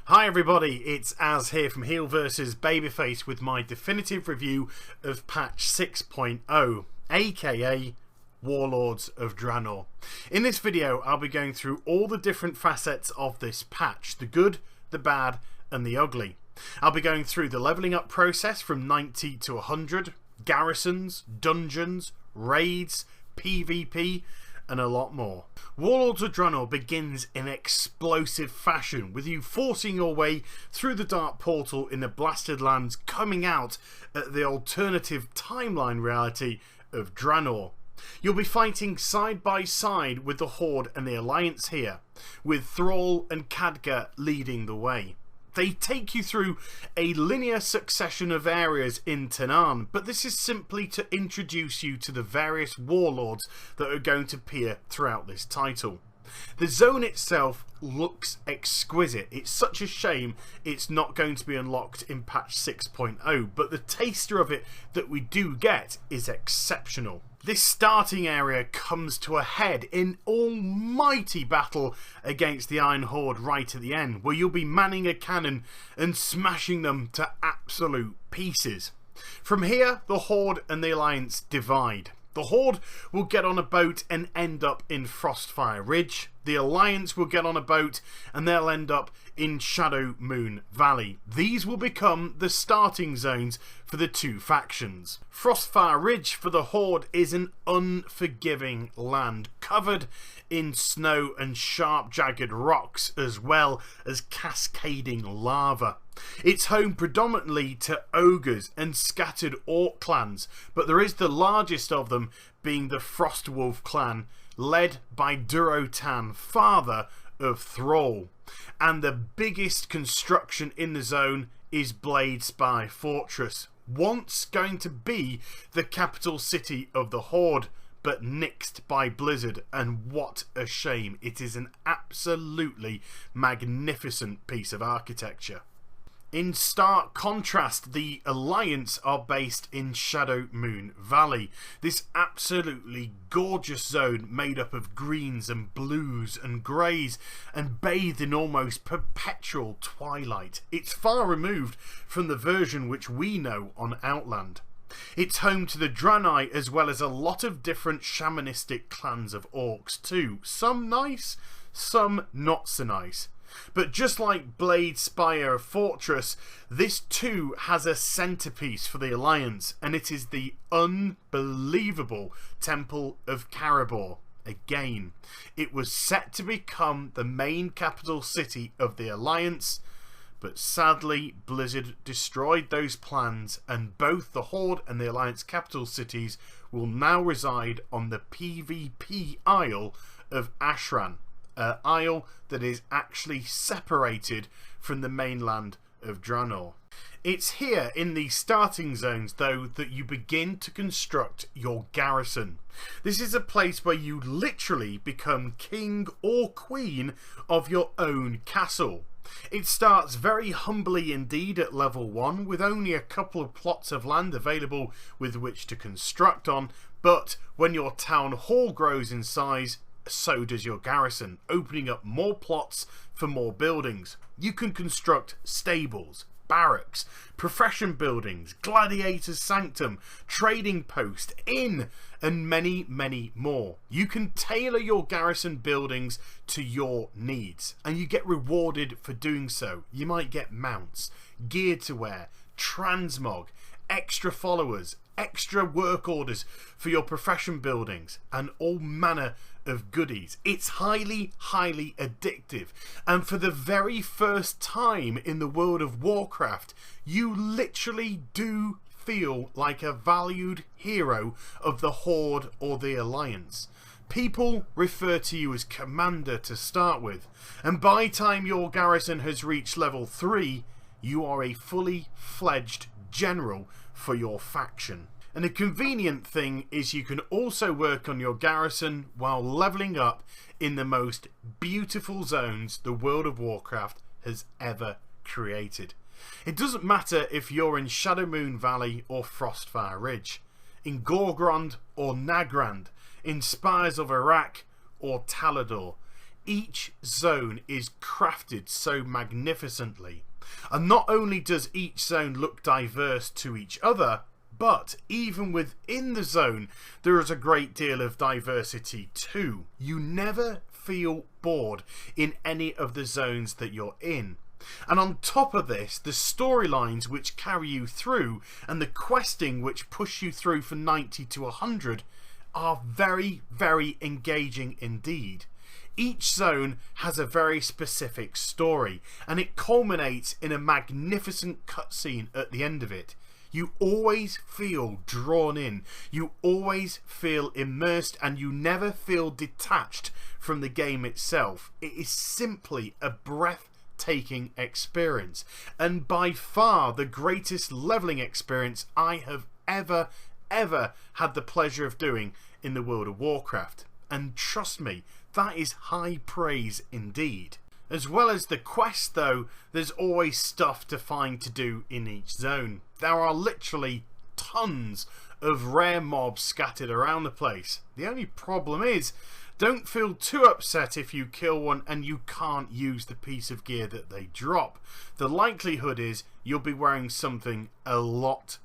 Hi everybody, it's Az here from HeelvsBabyface with my definitive review of patch 6.0, aka Warlords of Draenor. In this video I'll be going through all the different facets of this patch, the good, the bad and the ugly. I'll be going through the levelling up process from 90 to 100, garrisons, dungeons, raids, PvP and a lot more. Warlords of Draenor begins in explosive fashion, with you forcing your way through the dark portal in the blasted lands, coming out at the alternative timeline reality of Draenor. You'll be fighting side by side with the Horde and the Alliance here, with Thrall and Khadgar leading the way. They take you through a linear succession of areas in Tanaan, but this is simply to introduce you to the various warlords that are going to appear throughout this title. The zone itself looks exquisite. It's such a shame it's not going to be unlocked in patch 6.0, but the taster of it that we do get is exceptional. This starting area comes to a head in almighty battle against the Iron Horde right at the end, where you'll be manning a cannon and smashing them to absolute pieces. From here, the Horde and the Alliance divide. The Horde will get on a boat and end up in Frostfire Ridge. The Alliance will get on a boat and they'll end up in Shadowmoon Valley. These will become the starting zones for the two factions. Frostfire Ridge for the Horde is an unforgiving land, covered in snow and sharp jagged rocks, as well as cascading lava. It's home predominantly to ogres and scattered orc clans, but there is the largest of them being the Frostwolf clan, led by Durotan, father of Thrall. And the biggest construction in the zone is Blade Spire Fortress, once going to be the capital city of the Horde, but nixed by Blizzard, and what a shame. It is an absolutely magnificent piece of architecture. In stark contrast, the Alliance are based in Shadowmoon Valley, this absolutely gorgeous zone made up of greens and blues and greys and bathed in almost perpetual twilight. It's far removed from the version which we know on Outland. It's home to the Draenei, as well as a lot of different shamanistic clans of orcs too. Some nice, some not so nice. But just like Blade Spire Fortress, this too has a centerpiece for the Alliance, and it is the unbelievable Temple of Karabor. Again, it was set to become the main capital city of the Alliance, but sadly Blizzard destroyed those plans, and both the Horde and the Alliance capital cities will now reside on the PvP Isle of Ashran. An isle that is actually separated from the mainland of Draenor. It's here in the starting zones though that you begin to construct your garrison. This is a place where you literally become king or queen of your own castle. It starts very humbly indeed at level 1, with only a couple of plots of land available with which to construct on, but when your town hall grows in size, so does your garrison, opening up more plots for more buildings. You can construct stables, barracks, profession buildings, gladiators' sanctum, trading post, inn, and many, many more. You can tailor your garrison buildings to your needs, and you get rewarded for doing so. You might get mounts, gear to wear, transmog, extra followers, extra work orders for your profession buildings, and all manner of goodies. It's highly, highly addictive, and for the very first time in the world of Warcraft, you literally do feel like a valued hero of the Horde or the Alliance. People refer to you as Commander to start with, and by the time your garrison has reached level 3, you are a fully fledged general for your faction. And a convenient thing is you can also work on your garrison while levelling up in the most beautiful zones the World of Warcraft has ever created. It doesn't matter if you're in Shadowmoon Valley or Frostfire Ridge, in Gorgrond or Nagrand, in Spires of Iraq or Talador. each zone is crafted so magnificently. And not only does each zone look diverse to each other, but even within the zone there is a great deal of diversity too. You never feel bored in any of the zones that you're in. And on top of this, the storylines which carry you through and the questing which push you through from 90 to 100 are very, very engaging indeed. Each zone has a very specific story, and it culminates in a magnificent cutscene at the end of it. You always feel drawn in, you always feel immersed, and you never feel detached from the game itself. It is simply a breathtaking experience, and by far the greatest leveling experience I have ever had the pleasure of doing in the World of Warcraft. And trust me, that is high praise indeed. As well as the quest though, there's always stuff to find to do in each zone. There are literally tons of rare mobs scattered around the place. The only problem is, don't feel too upset if you kill one and you can't use the piece of gear that they drop. The likelihood is you'll be wearing something a lot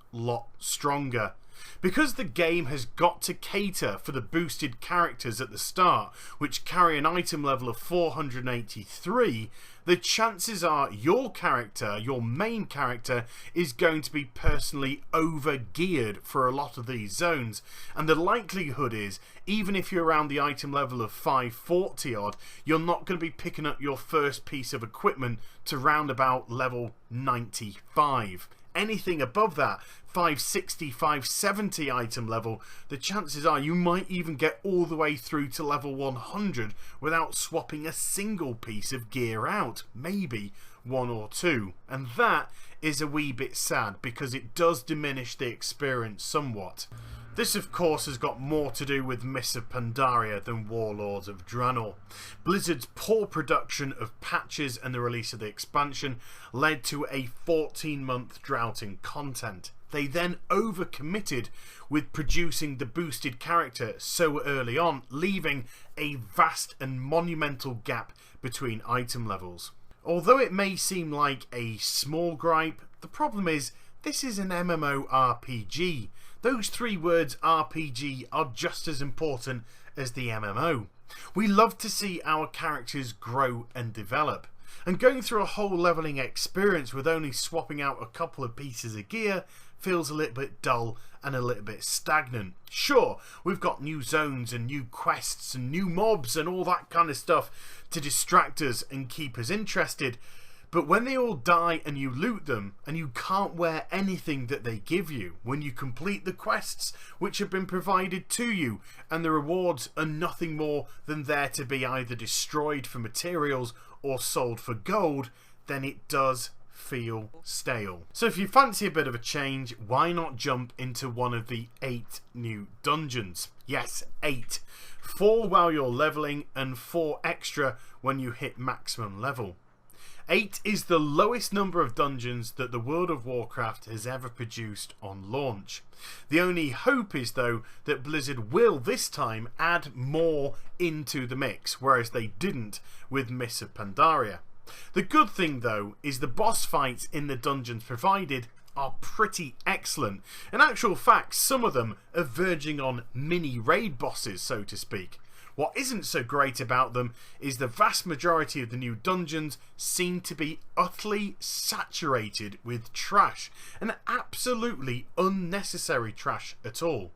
stronger. Because the game has got to cater for the boosted characters at the start, which carry an item level of 483, the chances are your character, your main character, is going to be personally over-geared for a lot of these zones. And the likelihood is, even if you're around the item level of 540 odd, you're not going to be picking up your first piece of equipment to round about level 95. Anything above that, 560, 570 item level, the chances are you might even get all the way through to level 100 without swapping a single piece of gear out, maybe one or two. And that is a wee bit sad because it does diminish the experience somewhat. This of course has got more to do with Mists of Pandaria than Warlords of Draenor. Blizzard's poor production of patches and the release of the expansion led to a 14-month drought in content. They then overcommitted with producing the boosted character so early on, leaving a vast and monumental gap between item levels. Although it may seem like a small gripe, the problem is this is an MMORPG. Those three words RPG are just as important as the MMO. We love to see our characters grow and develop. And going through a whole leveling experience with only swapping out a couple of pieces of gear feels a little bit dull and a little bit stagnant. Sure, we've got new zones and new quests and new mobs and all that kind of stuff to distract us and keep us interested. But when they all die and you loot them and you can't wear anything that they give you, when you complete the quests which have been provided to you and the rewards are nothing more than there to be either destroyed for materials or sold for gold, then it does feel stale. So if you fancy a bit of a change, why not jump into one of the 8 new dungeons? Yes, 8. 4 while you're leveling and 4 extra when you hit maximum level. 8 is the lowest number of dungeons that the World of Warcraft has ever produced on launch. The only hope is though that Blizzard will this time add more into the mix, whereas they didn't with Mists of Pandaria. The good thing though is the boss fights in the dungeons provided are pretty excellent. In actual fact, some of them are verging on mini raid bosses, so to speak. What isn't so great about them is the vast majority of the new dungeons seem to be utterly saturated with trash, and absolutely unnecessary trash at all.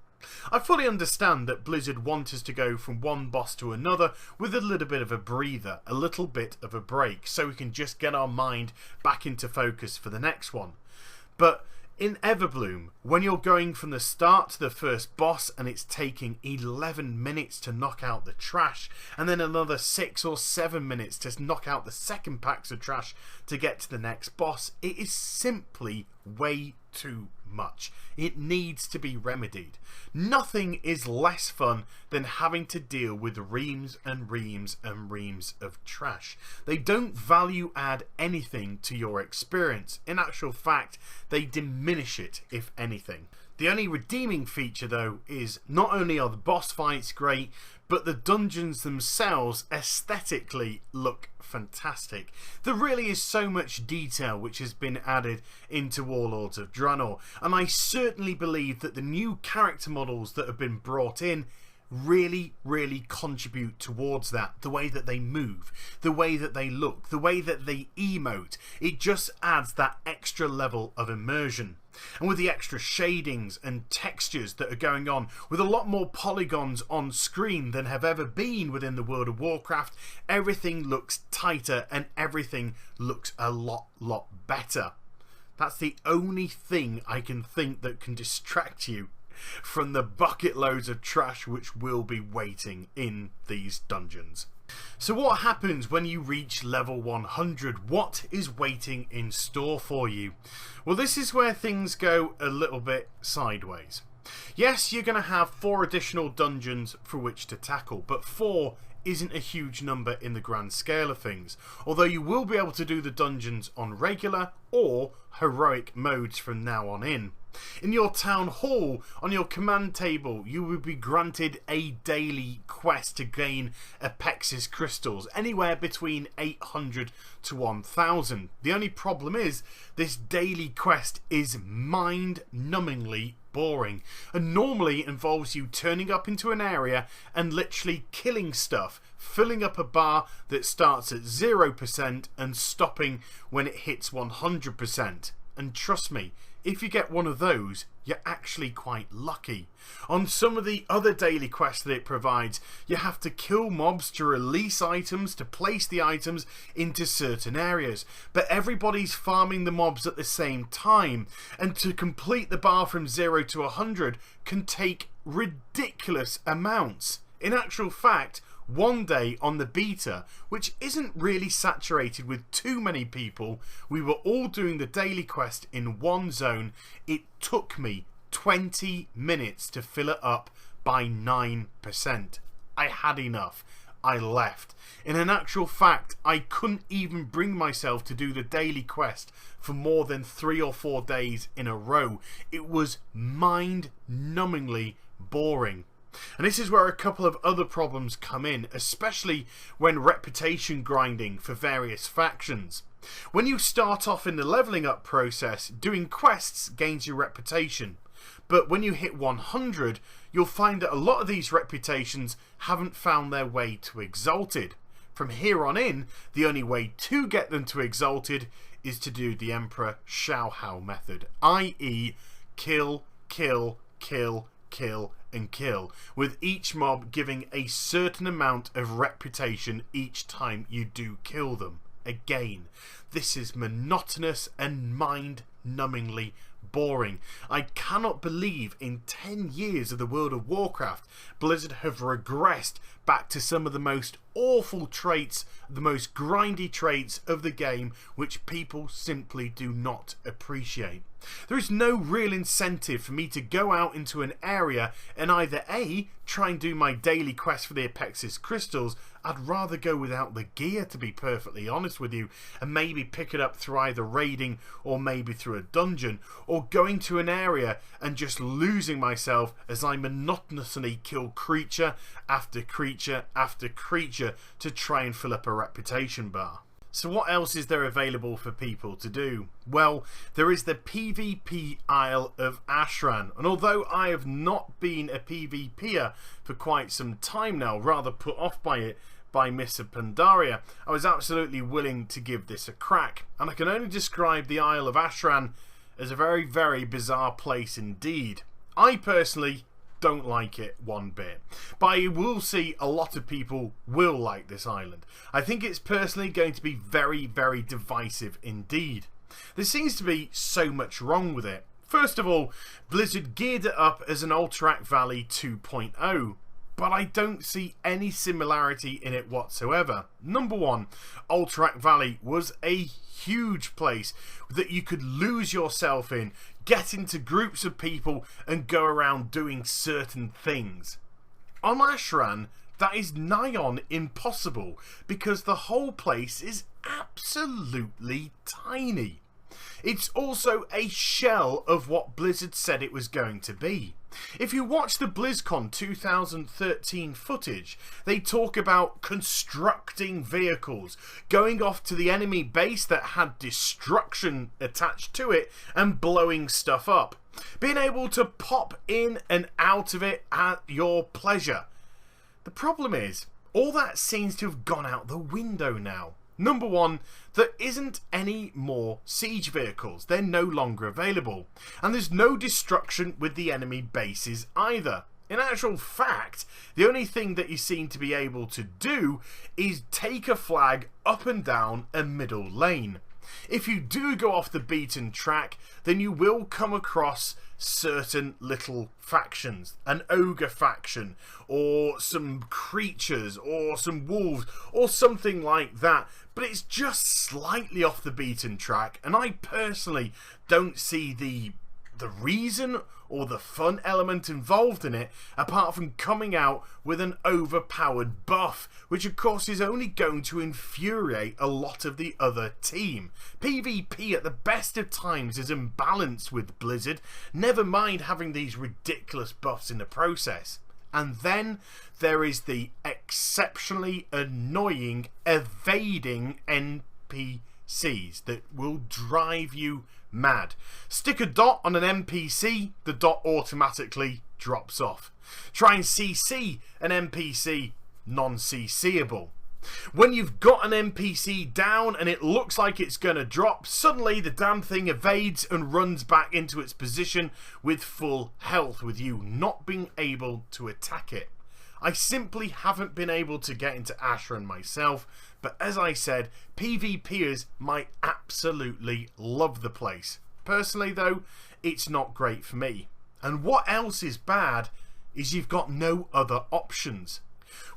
I fully understand that Blizzard want us to go from one boss to another with a little bit of a breather, a little bit of a break, so we can just get our mind back into focus for the next one. But in Everbloom, when you're going from the start to the first boss and it's taking 11 minutes to knock out the trash, and then another 6 or 7 minutes to knock out the second packs of trash to get to the next boss, it is simply way too much. It needs to be remedied. Nothing is less fun than having to deal with reams and reams and reams of trash. They don't value add anything to your experience. In actual fact, they diminish it, if anything. The only redeeming feature though is not only are the boss fights great, but the dungeons themselves aesthetically look fantastic. There really is so much detail which has been added into Warlords of Draenor, and I certainly believe that the new character models that have been brought in really contribute towards that. The way that they move, the way that they look, the way that they emote, it just adds that extra level of immersion. And with the extra shadings and textures that are going on, with a lot more polygons on screen than have ever been within the World of Warcraft, everything looks tighter and everything looks a lot better. That's the only thing I can think that can distract you from the bucket loads of trash which will be waiting in these dungeons. So what happens when you reach level 100? What is waiting in store for you? Well, this is where things go a little bit sideways. Yes, you're going to have 4 additional dungeons for which to tackle, but 4 isn't a huge number in the grand scale of things, although you will be able to do the dungeons on regular or heroic modes from now on in. In your town hall, on your command table, you will be granted a daily quest to gain Apexis crystals, anywhere between 800 to 1000. The only problem is, this daily quest is mind-numbingly boring, and normally involves you turning up into an area and literally killing stuff, filling up a bar that starts at 0% and stopping when it hits 100%. And trust me, if you get one of those, you're actually quite lucky. On some of the other daily quests that it provides, you have to kill mobs to release items, to place the items into certain areas. But everybody's farming the mobs at the same time, and to complete the bar from 0 to 100 can take ridiculous amounts. In actual fact, one day on the beta, which isn't really saturated with too many people, we were all doing the daily quest in one zone. It took me 20 minutes to fill it up by 9%. I had enough. I left. In an actual fact, I couldn't even bring myself to do the daily quest for more than 3 or 4 days in a row. It was mind-numbingly boring. And this is where a couple of other problems come in, especially when reputation grinding for various factions. When you start off in the leveling up process, doing quests gains you reputation. But when you hit 100, you'll find that a lot of these reputations haven't found their way to Exalted. From here on in, the only way to get them to Exalted is to do the Emperor Xiaohao method, i.e. kill, and kill, with each mob giving a certain amount of reputation each time you do kill them. Again, this is monotonous and mind-numbingly boring. I cannot believe in 10 years of the World of Warcraft, Blizzard have regressed back to some of the most awful traits, the most grindy traits of the game, which people simply do not appreciate. There is no real incentive for me to go out into an area and either A, try and do my daily quest for the Apexis crystals. I'd rather go without the gear, to be perfectly honest with you, and maybe pick it up through either raiding or maybe through a dungeon, or going to an area and just losing myself as I monotonously kill creature after creature after creature to try and fill up a reputation bar. So what else is there available for people to do? Well, there is the PvP Isle of Ashran, and although I have not been a PvPer for quite some time now, rather put off by it by Miss Pandaria, I was absolutely willing to give this a crack, and I can only describe the Isle of Ashran as a very bizarre place indeed. I personally don't like it one bit, but I will see a lot of people will like this island. I think it's personally going to be very divisive indeed. There seems to be so much wrong with it. First of all, Blizzard geared it up as an Alterac Valley 2.0, but I don't see any similarity in it whatsoever. Number one, Alterac Valley was a huge place that you could lose yourself in, get into groups of people and go around doing certain things. On Ashran, that is nigh on impossible because the whole place is absolutely tiny. It's also a shell of what Blizzard said it was going to be. If you watch the BlizzCon 2013 footage, they talk about constructing vehicles, going off to the enemy base that had destruction attached to it and blowing stuff up. Being able to pop in and out of it at your pleasure. The problem is, all that seems to have gone out the window now. Number one, there isn't any more siege vehicles. They're no longer available. And there's no destruction with the enemy bases either. In actual fact, the only thing that you seem to be able to do is take a flag up and down a middle lane. If you do go off the beaten track, then you will come across certain little factions, an ogre faction, or some creatures, or some wolves, or something like that, but it's just slightly off the beaten track, and I personally don't see the reason or the fun element involved in it, apart from coming out with an overpowered buff, which of course is only going to infuriate a lot of the other team. PvP at the best of times is imbalanced with Blizzard, never mind having these ridiculous buffs in the process. And then there is the exceptionally annoying evading NPCs that will drive you mad. Stick a dot on an NPC, the dot automatically drops off. Try and CC an NPC, non-CCable. When you've got an NPC down and it looks like it's going to drop, suddenly the damn thing evades and runs back into its position with full health, with you not being able to attack it. I simply haven't been able to get into Ashran myself, but as I said, PvPers might absolutely love the place. Personally though, it's not great for me. And what else is bad is you've got no other options.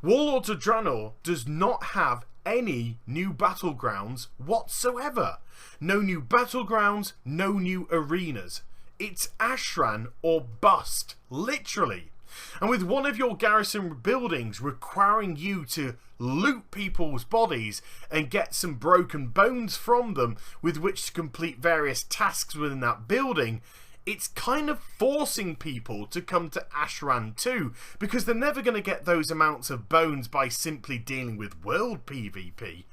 Warlords of Draenor does not have any new battlegrounds whatsoever. No new battlegrounds, no new arenas. It's Ashran or bust, literally. And with one of your garrison buildings requiring you to loot people's bodies and get some broken bones from them with which to complete various tasks within that building, it's kind of forcing people to come to Ashran too, because they're never going to get those amounts of bones by simply dealing with world PvP.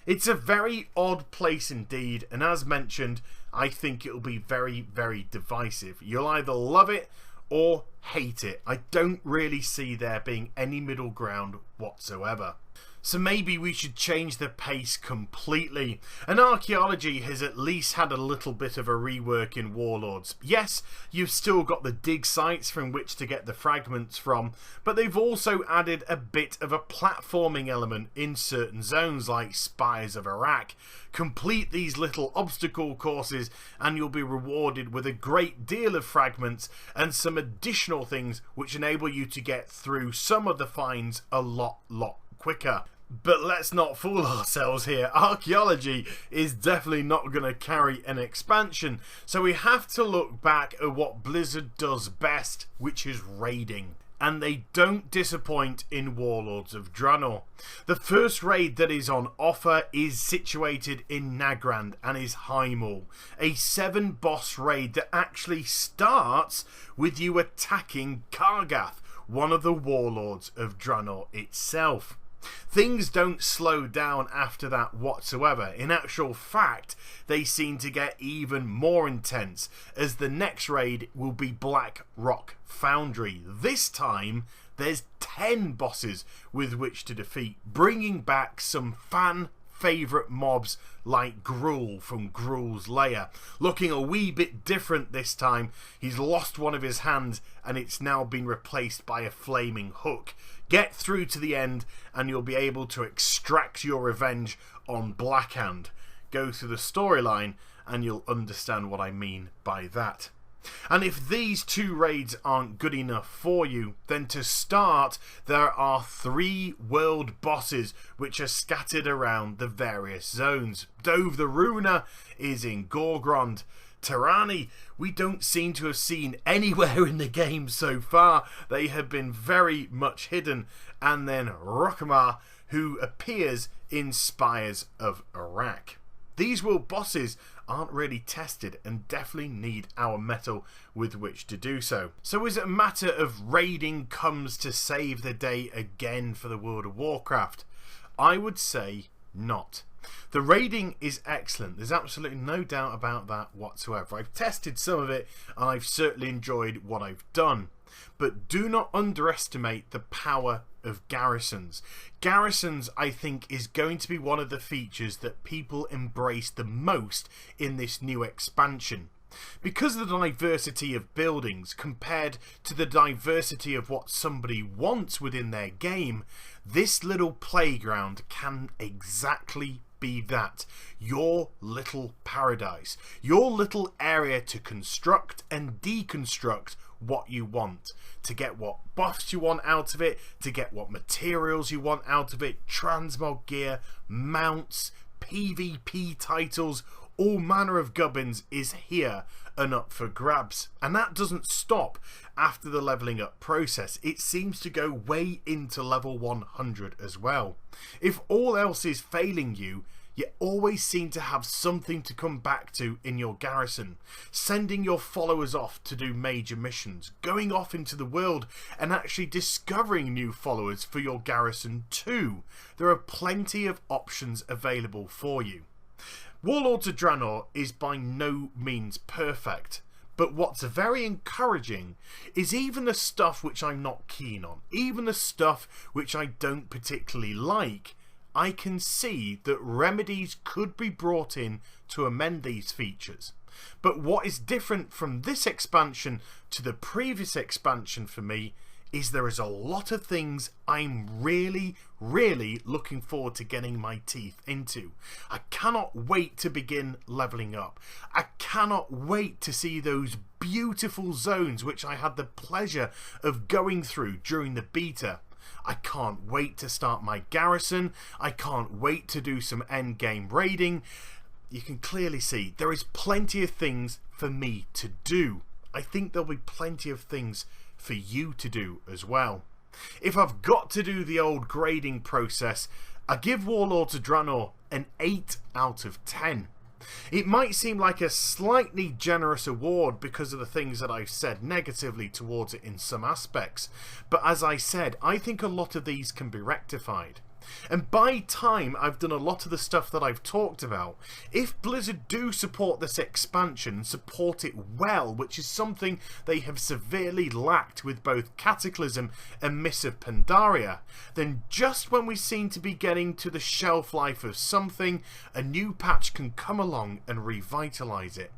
It's a very odd place indeed, and as mentioned, I think it'll be very, very divisive. You'll either love it or hate it. I don't really see there being any middle ground whatsoever. So maybe we should change the pace completely. And archeology has at least had a little bit of a rework in Warlords. Yes, you've still got the dig sites from which to get the fragments from, but they've also added a bit of a platforming element in certain zones like Spires of Iraq. Complete these little obstacle courses and you'll be rewarded with a great deal of fragments and some additional things which enable you to get through some of the finds a lot quicker. But let's not fool ourselves here. Archaeology is definitely not going to carry an expansion, so we have to look back at what Blizzard does best, which is raiding. And they don't disappoint in Warlords of Draenor. The first raid that is on offer is situated in Nagrand and is Highmaul, a 7-boss raid that actually starts with you attacking Kargath, one of the Warlords of Draenor itself. Things don't slow down after that whatsoever. In actual fact, they seem to get even more intense, as the next raid will be Black Rock Foundry. This time, there's 10 bosses with which to defeat, bringing back some favourite mobs like Gruul from Gruul's Lair. Looking a wee bit different this time. He's lost one of his hands and it's now been replaced by a flaming hook. Get through to the end and you'll be able to extract your revenge on Blackhand. Go through the storyline and you'll understand what I mean by that. And if these 2 raids aren't good enough for you, then to start, there are 3 world bosses which are scattered around the various zones. Dove the Ruiner is in Gorgrond. Tirani, we don't seem to have seen anywhere in the game so far. They have been very much hidden. And then Rokhamar, who appears in Spires of Iraq. these world bosses aren't really tested and definitely need our metal with which to do so. So is it a matter of raiding comes to save the day again for the World of Warcraft? I would say not. The raiding is excellent, there's absolutely no doubt about that whatsoever. I've tested some of it and I've certainly enjoyed what I've done. But do not underestimate the power of garrisons. Garrisons, I think, is going to be one of the features that people embrace the most in this new expansion. Because of the diversity of buildings compared to the diversity of what somebody wants within their game, this little playground can exactly be that. Your little paradise. Your little area to construct and deconstruct what you want, to get what buffs you want out of it, to get what materials you want out of it, transmog gear, mounts, PvP titles, all manner of gubbins is here and up for grabs. And that doesn't stop after the leveling up process. It seems to go way into level 100 as well. If all else is failing you, you always seem to have something to come back to in your garrison. Sending your followers off to do major missions, going off into the world and actually discovering new followers for your garrison too. There are plenty of options available for you. Warlords of Draenor is by no means perfect, but what's very encouraging is even the stuff which I'm not keen on, even the stuff which I don't particularly like, I can see that remedies could be brought in to amend these features. But what is different from this expansion to the previous expansion for me is there is a lot of things I'm really looking forward to getting my teeth into. I cannot wait to begin leveling up. I cannot wait to see those beautiful zones which I had the pleasure of going through during the beta. I can't wait to start my garrison. I can't wait to do some endgame raiding. You can clearly see there is plenty of things for me to do. I think there'll be plenty of things for you to do as well. If I've got to do the old grading process, I give Warlords of Draenor an 8 out of 10. It might seem like a slightly generous award because of the things that I've said negatively towards it in some aspects, but as I said, I think a lot of these can be rectified. And by time I've done a lot of the stuff that I've talked about, if Blizzard do support this expansion and support it well, which is something they have severely lacked with both Cataclysm and Mists of Pandaria, then just when we seem to be getting to the shelf life of something, a new patch can come along and revitalise it.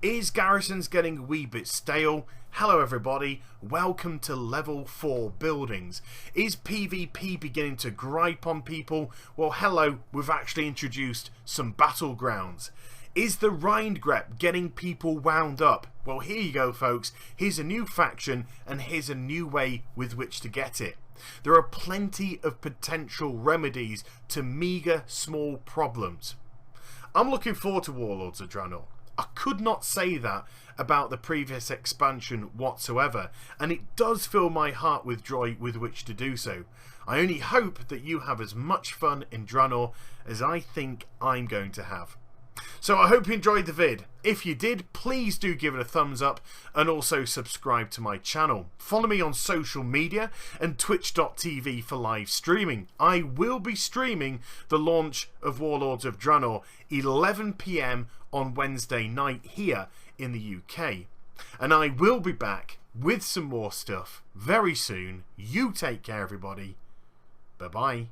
Is Garrisons getting a wee bit stale? Hello everybody, welcome to level 4 buildings. Is PvP beginning to gripe on people? Well hello, we've actually introduced some battlegrounds. Is the Rheingrep getting people wound up? Well here you go folks, here's a new faction and here's a new way with which to get it. There are plenty of potential remedies to meagre small problems. I'm looking forward to Warlords of Draenor. I could not say that about the previous expansion whatsoever, and it does fill my heart with joy with which to do so. I only hope that you have as much fun in Draenor as I think I'm going to have. So I hope you enjoyed the vid. If you did, please do give it a thumbs up and also subscribe to my channel. Follow me on social media and twitch.tv for live streaming. I will be streaming the launch of Warlords of Draenor 11 PM on Wednesday night here in the UK. And I will be back with some more stuff very soon. You take care everybody. Bye bye.